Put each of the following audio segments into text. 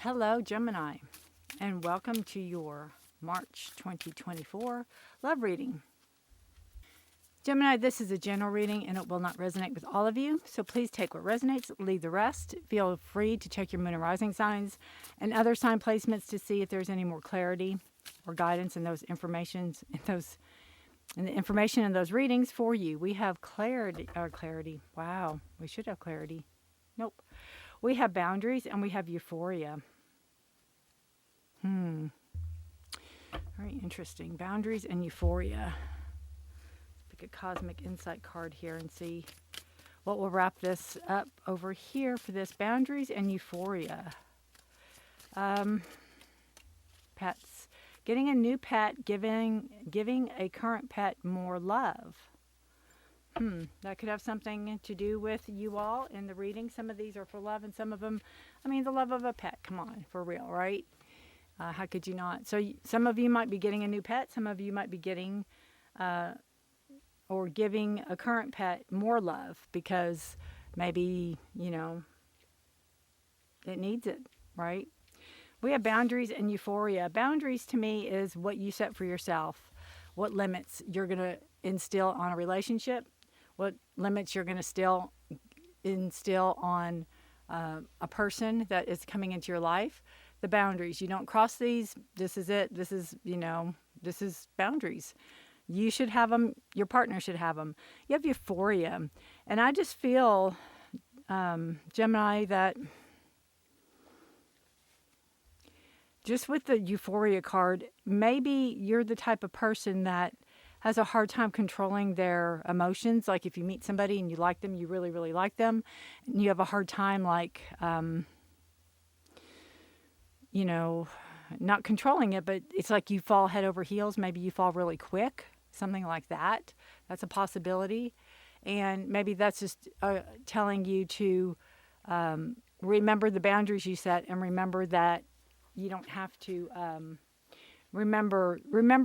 Hello, Gemini, and welcome to your March 2024 love reading. Gemini, this is a general reading and it will not resonate with all of you, so please take what resonates, leave the rest. Feel free to check your moon and rising signs and other sign placements to see if there's any more clarity or guidance in those informations, in the information in those readings for you. We have clarity. Wow, we should have clarity. Nope. We have boundaries and we have euphoria. Very interesting. Boundaries and euphoria. Let's pick a cosmic insight card here and see what will wrap this up over here for this. Boundaries and euphoria. Pets. Getting a new pet, giving a current pet more love. That could have something to do with you all in the reading. Some of these are for love and some of them, the love of a pet. Come on, for real, right? How could you not? So some of you might be getting a new pet. Some of you might be getting or giving a current pet more love because maybe, it needs it, right? We have boundaries and euphoria. Boundaries to me is what you set for yourself, what limits you're going to instill on a relationship, what limits you're going to still instill on a person that is coming into your life. The boundaries. You don't cross these. This is it. This is boundaries. You should have them. Your partner should have them. You have euphoria. And I just feel, Gemini, that just with the euphoria card, maybe you're the type of person that has a hard time controlling their emotions. Like if you meet somebody and you like them, you really, really like them, and you have a hard time not controlling it, but it's like you fall head over heels. Maybe you fall really quick, something like that. That's a possibility. And maybe that's just telling you to remember the boundaries you set and remember that you don't have to remember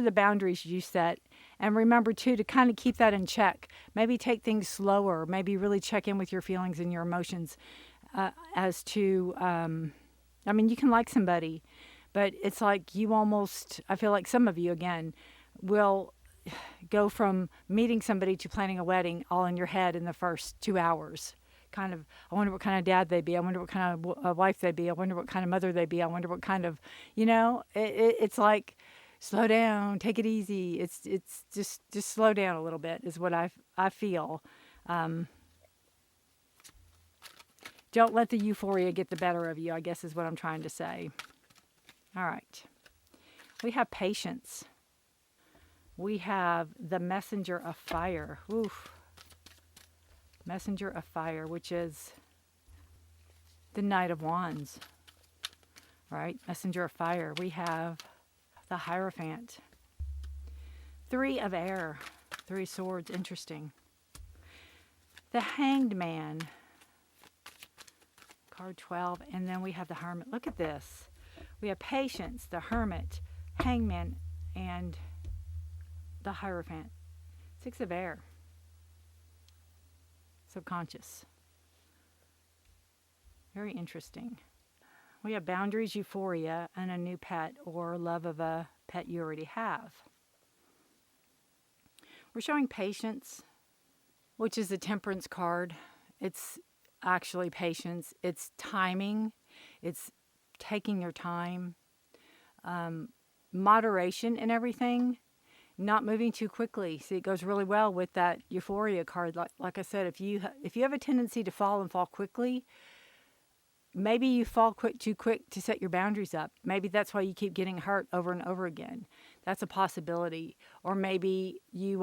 the boundaries you set, and remember too to kind of keep that in check. Maybe take things slower. Maybe really check in with your feelings and your emotions as to you can like somebody, but it's like I feel like some of you, again, will go from meeting somebody to planning a wedding all in your head in the first 2 hours. Kind of, I wonder what kind of dad they'd be. I wonder what kind of wife they'd be. I wonder what kind of mother they'd be. I wonder what kind of, it's like, slow down, take it easy. It's just slow down a little bit is what I feel. Don't let the euphoria get the better of you, I guess is what I'm trying to say. All right. We have patience. We have the messenger of fire. Oof. Messenger of fire, which is the Knight of Wands. Right? Messenger of fire. We have the Hierophant. 3 of air. 3 swords. Interesting. The Hanged Man. Card 12, and then we have the Hermit. Look at this. We have Patience, the Hermit, Hangman, and the Hierophant. 6 of air. Subconscious. Very interesting. We have boundaries, euphoria, and a new pet or love of a pet you already have. We're showing patience, which is the Temperance card. It's actually patience. It's timing. It's taking your time. Moderation in everything. Not moving too quickly. See, it goes really well with that euphoria card. Like I said, if you have a tendency to fall quickly, maybe you fall too quick to set your boundaries up. Maybe that's why you keep getting hurt over and over again. That's a possibility. Or maybe you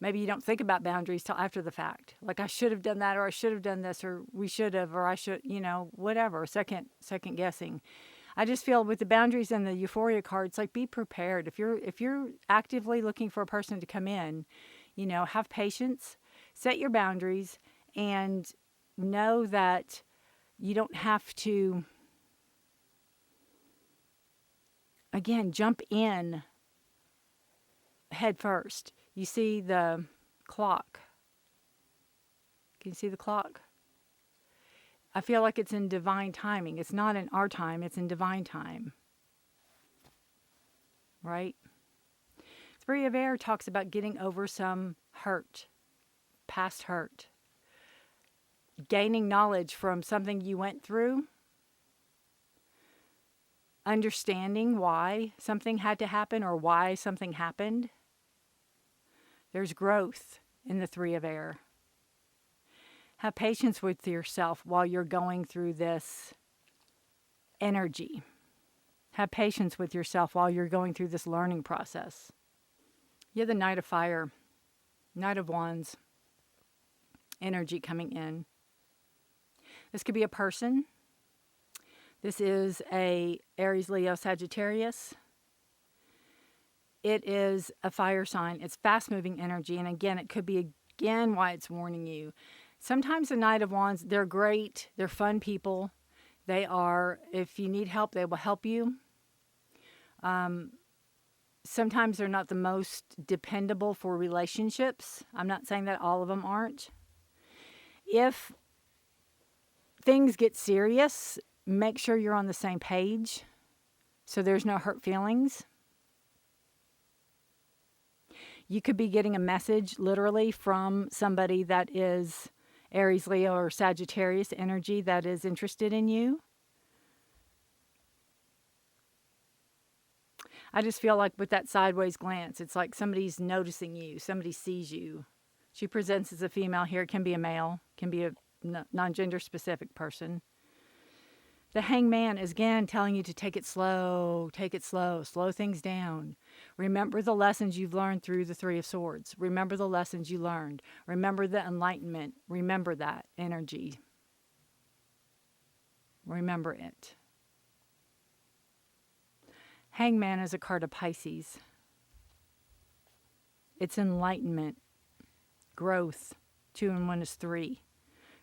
don't think about boundaries till after the fact. Like, I should have done that, or I should have done this, or we should have, or I should, whatever. Second guessing. I just feel with the boundaries and the euphoria cards, like, be prepared. If you're actively looking for a person to come in, have patience, set your boundaries, and know that you don't have to, again, jump in head first. You see the clock. Can you see the clock? I feel like it's in divine timing. It's not in our time, it's in divine time. Right? Three of Air talks about getting over some hurt, past hurt. Gaining knowledge from something you went through. Understanding why something had to happen or why something happened. There's growth in the Three of Air. Have patience with yourself while you're going through this energy. Have patience with yourself while you're going through this learning process. You're the Knight of Fire, Knight of Wands, energy coming in. This could be a person. This is a Aries, Leo, Sagittarius. It is a fire sign. It's fast-moving energy. And again, it could be why it's warning you. Sometimes the Knight of Wands, they're great. They're fun people. They are, if you need help, they will help you. Sometimes they're not the most dependable for relationships. I'm not saying that all of them aren't. If things get serious, make sure you're on the same page so there's no hurt feelings. You could be getting a message literally from somebody that is Aries, Leo, or Sagittarius energy that is interested in you. I just feel like with that sideways glance, it's like somebody's noticing you, somebody sees you. She presents as a female here. It can be a male, can be a non-gender specific person. The Hangman is again telling you to take it slow, slow things down. Remember the lessons you've learned through the Three of Swords. Remember the lessons you learned. Remember the enlightenment. Remember that energy. Remember it. Hangman is a card of Pisces. It's enlightenment, growth. 2 and 1 is 3.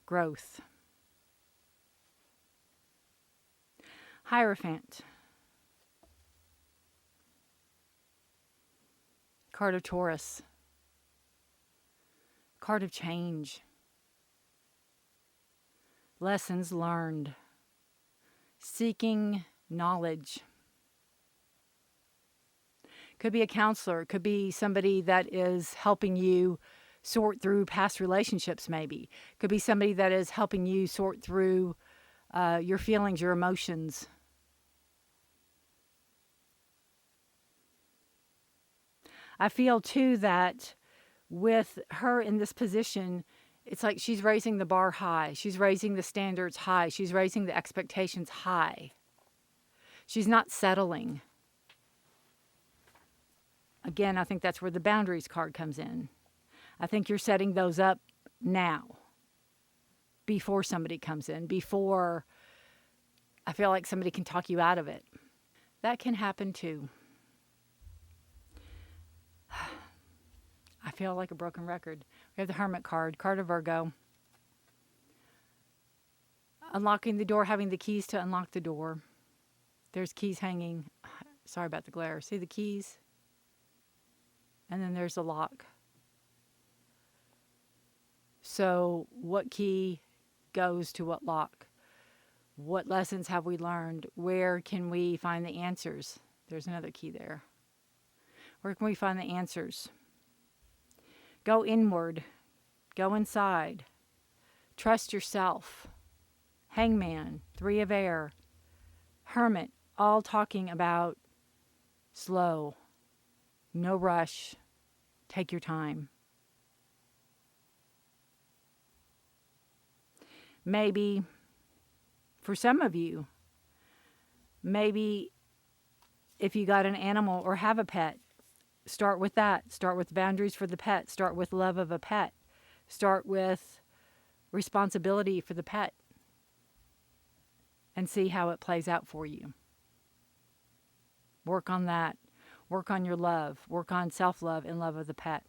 Growth. Hierophant. Card of Taurus. Card of change. Lessons learned. Seeking knowledge. Could be a counselor. Could be somebody that is helping you sort through past relationships maybe. Could be somebody that is helping you sort through your feelings, your emotions. I feel too that with her in this position, it's like she's raising the bar high. She's raising the standards high. She's raising the expectations high. She's not settling. Again, I think that's where the boundaries card comes in. I think you're setting those up now. Before somebody comes in. Before I feel like somebody can talk you out of it. That can happen too. I feel like a broken record. We have the Hermit card, card of Virgo. Unlocking the door, having the keys to unlock the door. There's keys hanging. Sorry about the glare. See the keys? And then there's the lock. So what key goes to what lock? What lessons have we learned? Where can we find the answers? There's another key there. Where can we find the answers? Go inward. Go inside. Trust yourself. Hangman, Three of Air, Hermit, all talking about slow, no rush, take your time. Maybe, for some of you, maybe if you got an animal or have a pet, start with that. Start with boundaries for the pet. Start with love of a pet. Start with responsibility for the pet. And see how it plays out for you. Work on that. Work on your love. Work on self-love and love of the pet.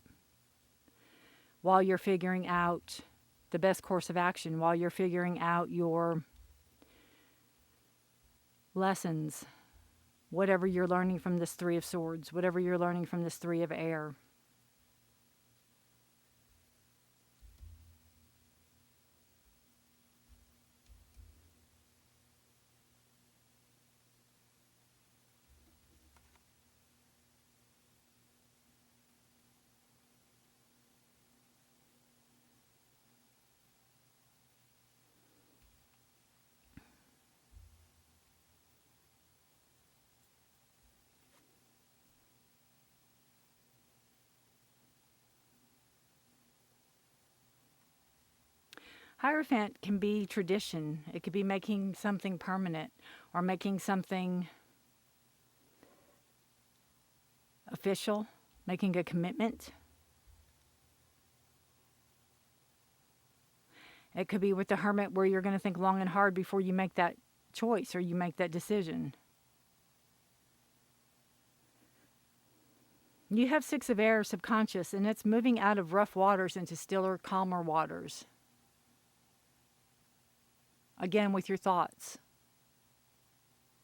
While you're figuring out the best course of action, while you're figuring out your lessons, whatever you're learning from this Three of Swords, whatever you're learning from this Three of Air. Hierophant can be tradition. It could be making something permanent or making something official, making a commitment. It could be with the Hermit where you're going to think long and hard before you make that choice or you make that decision. You have Six of Air, subconscious, and it's moving out of rough waters into stiller, calmer waters. Again, with your thoughts,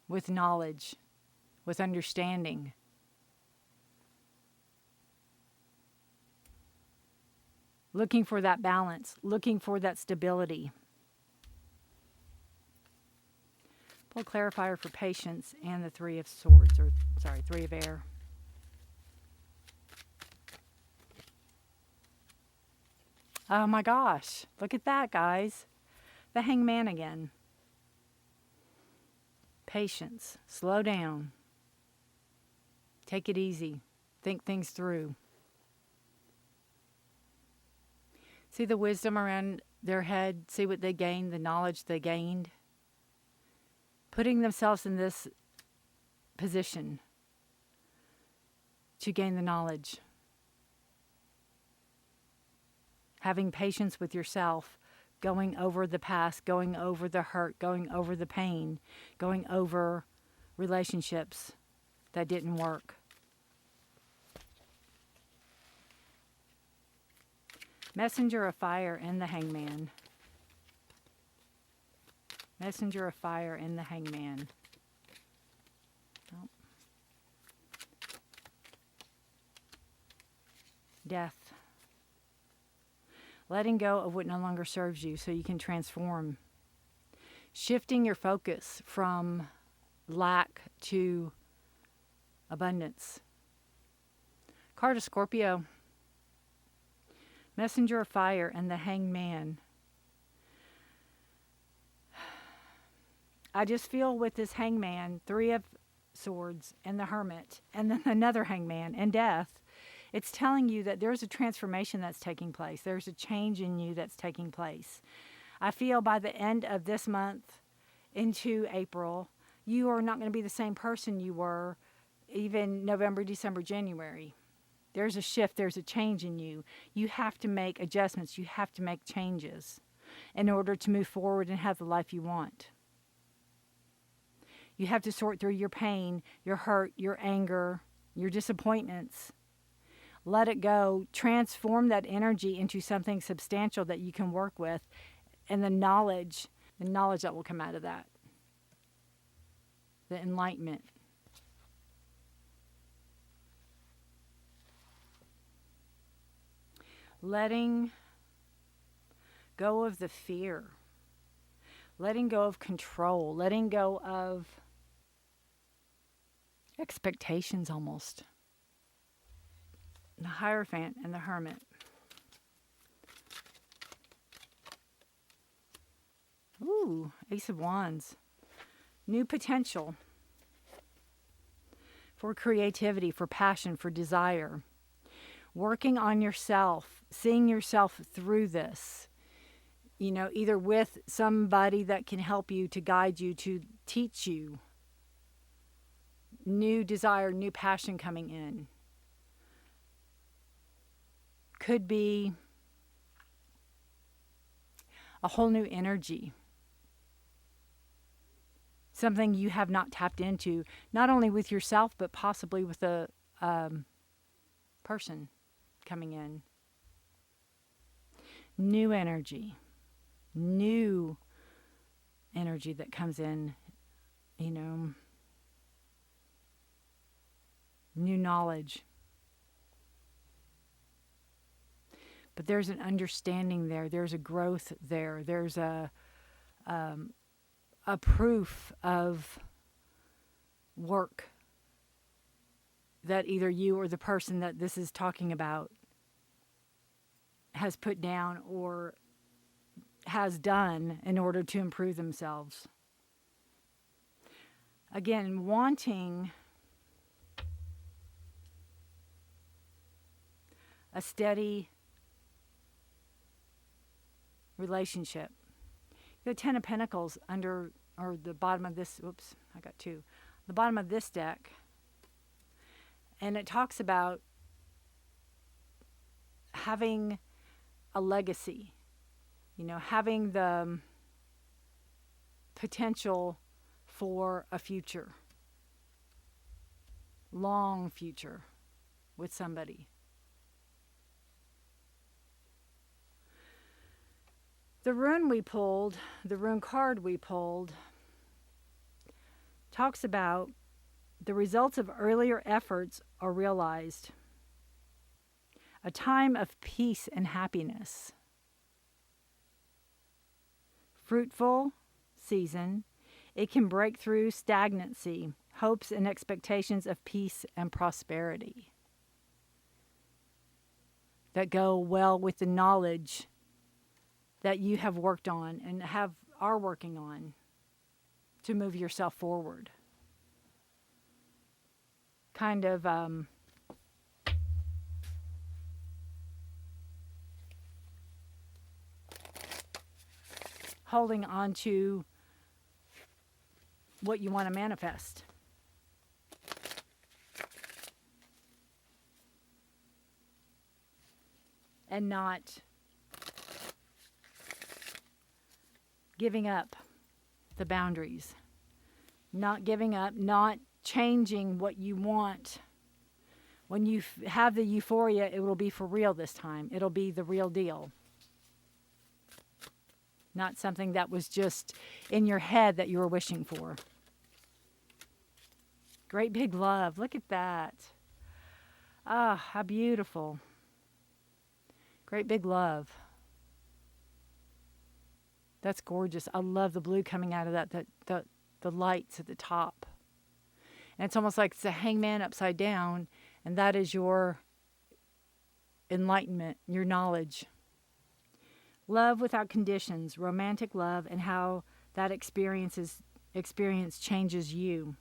with knowledge, with understanding. Looking for that balance, looking for that stability. Pull clarifier for patience and the Three of Swords, Three of Air. Oh my gosh, look at that, guys. The Hangman again. Patience, slow down. Take it easy. Think things through. See the wisdom around their head. See what they gained, the knowledge they gained. Putting themselves in this position to gain the knowledge. Having patience with yourself, going over the past, going over the hurt, going over the pain, going over relationships that didn't work. Messenger of Fire and the Hangman. Messenger of Fire and the Hangman. Oh. Death. Letting go of what no longer serves you so you can transform. Shifting your focus from lack to abundance. Card of Scorpio. Messenger of Fire and the Hangman. I just feel with this Hangman, Three of Swords and the Hermit, and then another Hangman and Death, it's telling you that there's a transformation that's taking place. There's a change in you that's taking place. I feel by the end of this month into April, you are not going to be the same person you were even November, December, January. There's a shift. There's a change in you. You have to make adjustments. You have to make changes in order to move forward and have the life you want. You have to sort through your pain, your hurt, your anger, your disappointments. Let it go. Transform that energy into something substantial that you can work with, and the knowledge that will come out of that. The enlightenment. Letting go of the fear. Letting go of control. Letting go of expectations almost. The Hierophant and the Hermit. Ooh, Ace of Wands. New potential for creativity, for passion, for desire. Working on yourself, seeing yourself through this. You know, either with somebody that can help you, to guide you, to teach you. New desire, new passion coming in. Could be a whole new energy. Something you have not tapped into, not only with yourself, but possibly with a person coming in. New energy. New energy that comes in, you know. New knowledge. But there's an understanding there. There's a growth there. There's a proof of work that either you or the person that this is talking about has put down or has done in order to improve themselves. Again, wanting a steady relationship. The Ten of Pentacles under, or the bottom of this, whoops, I got two. The bottom of this deck. And it talks about having a legacy. You know, having the potential for a future. Long future with somebody. The rune we pulled, the rune card we pulled, talks about the results of earlier efforts are realized. A time of peace and happiness. Fruitful season. It can break through stagnancy, hopes and expectations of peace and prosperity that go well with the knowledge that you have worked on and are working on to move yourself forward. Kind of holding on to what you want to manifest. And not giving up the boundaries. Not giving up, not changing what you want. When you have the euphoria, it will be for real this time. It'll be the real deal. Not something that was just in your head that you were wishing for. Great big love. Look at that. Ah, how beautiful. Great big love. That's gorgeous. I love the blue coming out of that, the lights at the top. And it's almost like it's a hangman upside down, and that is your enlightenment, your knowledge. Love without conditions, romantic love, and how that experience changes you.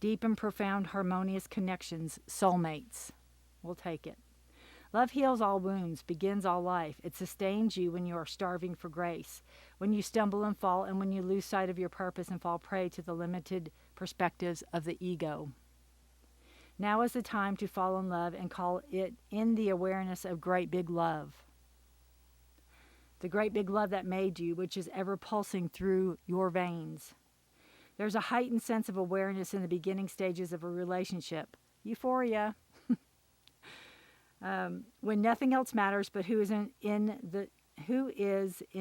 Deep and profound harmonious connections, soulmates. We'll take it. Love heals all wounds, begins all life. It sustains you when you are starving for grace, when you stumble and fall, and when you lose sight of your purpose and fall prey to the limited perspectives of the ego. Now is the time to fall in love and call it in the awareness of great big love. The great big love that made you, which is ever pulsing through your veins. There's a heightened sense of awareness in the beginning stages of a relationship. Euphoria. When nothing else matters but who is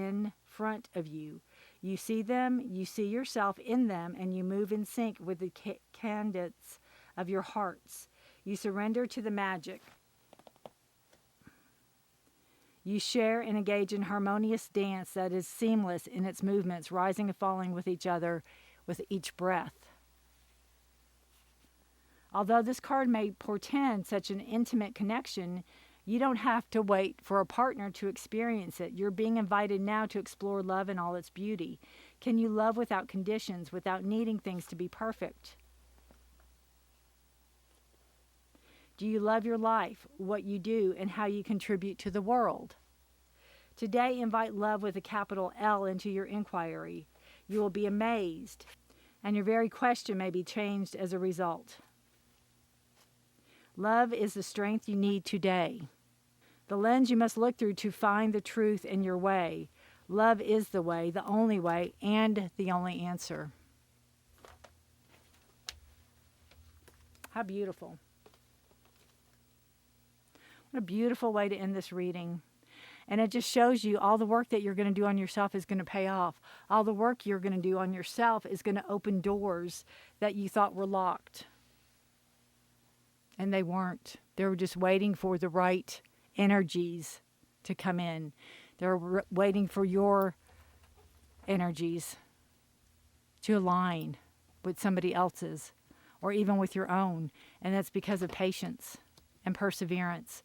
in front of you. You see them, you see yourself in them, and you move in sync with the candidates of your hearts. You surrender to the magic. You share and engage in harmonious dance that is seamless in its movements, rising and falling with each other with each breath. Although this card may portend such an intimate connection, you don't have to wait for a partner to experience it. You're being invited now to explore love in all its beauty. Can you love without conditions, without needing things to be perfect? Do you love your life, what you do, and how you contribute to the world? Today, invite love with a capital L into your inquiry. You will be amazed, and your very question may be changed as a result. Love is the strength you need today. The lens you must look through to find the truth in your way. Love is the way, the only way, and the only answer. How beautiful. What a beautiful way to end this reading. And it just shows you all the work that you're going to do on yourself is going to pay off. All the work you're going to do on yourself is going to open doors that you thought were locked. And they weren't. They were just waiting for the right energies to come in. They're waiting for your energies to align with somebody else's or even with your own. And that's because of patience and perseverance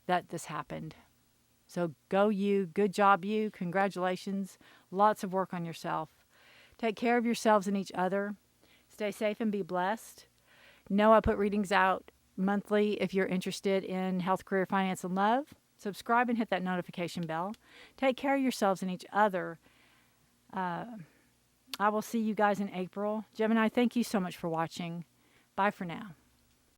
that this happened. So go you. Good job you. Congratulations. Lots of work on yourself. Take care of yourselves and each other. Stay safe and be blessed. Know I put readings out monthly if you're interested in health, career, finance, and love. Subscribe and hit that notification bell. Take care of yourselves and each other. I will see you guys in April. Gemini, thank you so much for watching. Bye for now.